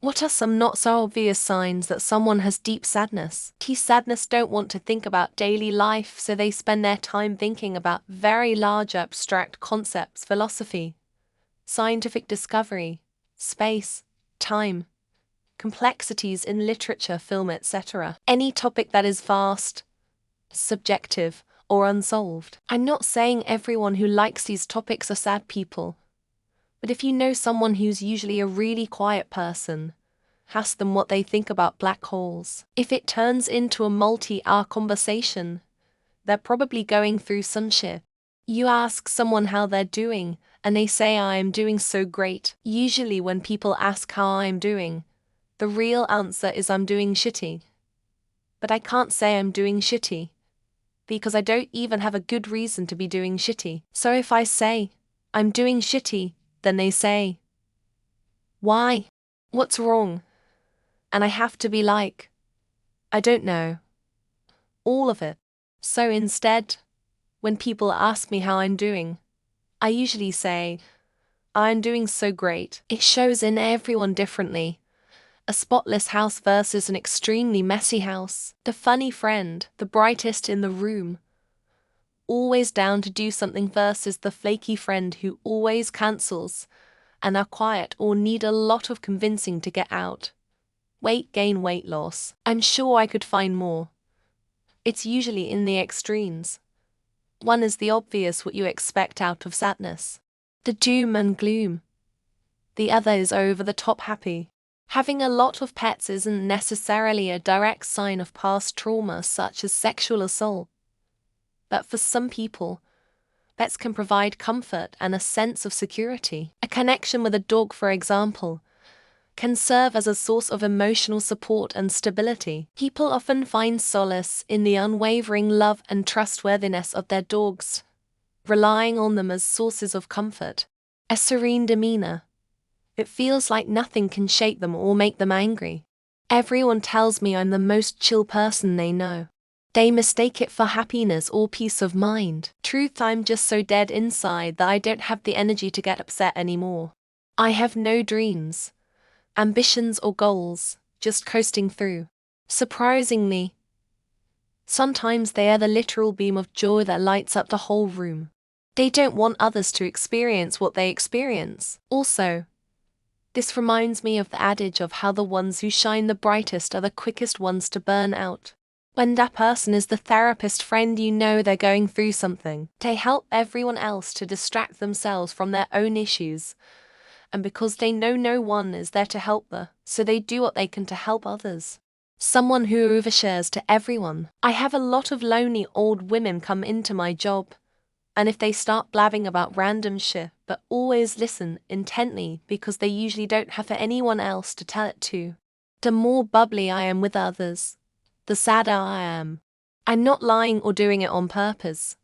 What are some not so obvious signs that someone has deep sadness? Sadness don't want to think about daily life, so they spend their time thinking about very large abstract concepts, philosophy, scientific discovery, space, time, complexities in literature, film, etc. Any topic that is vast, subjective, or unsolved. I'm not saying everyone who likes these topics are sad people. But if you know someone who's usually a really quiet person, ask them what they think about black holes. If it turns into a multi-hour conversation, they're probably going through some shit. You ask someone how they're doing, and they say I am doing so great. Usually when people ask how I'm doing, the real answer is I'm doing shitty. But I can't say I'm doing shitty, because I don't even have a good reason to be doing shitty. So if I say, I'm doing shitty, then they say, why? What's wrong? And I have to be like, I don't know. All of it. So instead, when people ask me how I'm doing, I usually say, I'm doing so great. It shows in everyone differently. A spotless house versus an extremely messy house. The funny friend, the brightest in the room, always down to do something versus the flaky friend who always cancels and are quiet or need a lot of convincing to get out. Weight gain, weight loss. I'm sure I could find more. It's usually in the extremes. One is the obvious what you expect out of sadness, the doom and gloom. The other is over-the-top happy. Having a lot of pets isn't necessarily a direct sign of past trauma such as sexual assault. But for some people, pets can provide comfort and a sense of security. A connection with a dog, for example, can serve as a source of emotional support and stability. People often find solace in the unwavering love and trustworthiness of their dogs, relying on them as sources of comfort. A serene demeanor. It feels like nothing can shake them or make them angry. Everyone tells me I'm the most chill person they know. They mistake it for happiness or peace of mind. Truth, I'm just so dead inside that I don't have the energy to get upset anymore. I have no dreams, ambitions or goals, just coasting through. Surprisingly, sometimes they are the literal beam of joy that lights up the whole room. They don't want others to experience what they experience. Also, this reminds me of the adage of how the ones who shine the brightest are the quickest ones to burn out. When that person is the therapist friend, you know they're going through something. They help everyone else to distract themselves from their own issues. And because they know no one is there to help them, so they do what they can to help others. Someone who overshares to everyone. I have a lot of lonely old women come into my job. And if they start blabbing about random shit, but always listen intently because they usually don't have anyone else to tell it to, the more bubbly I am with others, the sadder I am. I'm not lying or doing it on purpose.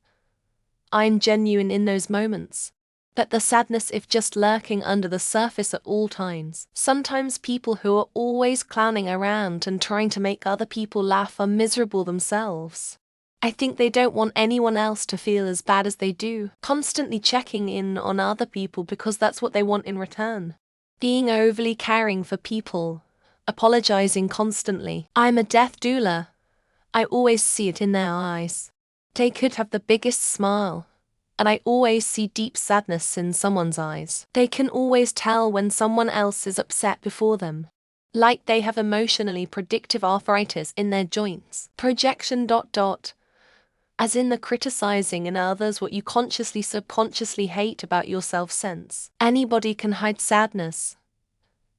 I'm genuine in those moments. But the sadness is just lurking under the surface at all times. Sometimes people who are always clowning around and trying to make other people laugh are miserable themselves. I think they don't want anyone else to feel as bad as they do, constantly checking in on other people because that's what they want in return. Being overly caring for people, apologizing constantly. I'm a death doula. I always see it in their eyes. They could have the biggest smile, and I always see deep sadness in someone's eyes. They can always tell when someone else is upset before them. Like they have emotionally predictive arthritis in their joints. Projection ... As in the criticizing in others what you consciously subconsciously hate about yourself sense. Anybody can hide sadness.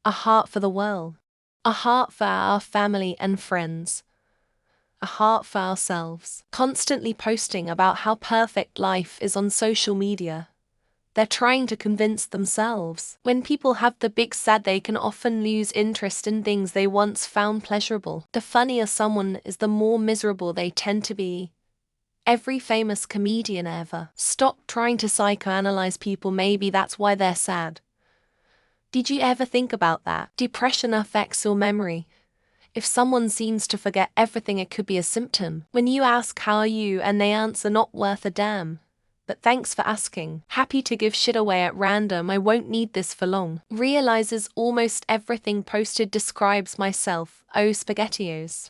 A heart for the world. A heart for our family and friends. A heart for ourselves. Constantly posting about how perfect life is on social media. They're trying to convince themselves. When people have the big sad, they can often lose interest in things they once found pleasurable. The funnier someone is, the more miserable they tend to be. Every famous comedian ever. Stop trying to psychoanalyze people, maybe that's why they're sad. Did you ever think about that? Depression affects your memory. If someone seems to forget everything, it could be a symptom. When you ask how are you and they answer not worth a damn, but thanks for asking. Happy to give shit away at random, I won't need this for long. Realizes almost everything posted describes myself. Oh, SpaghettiOs.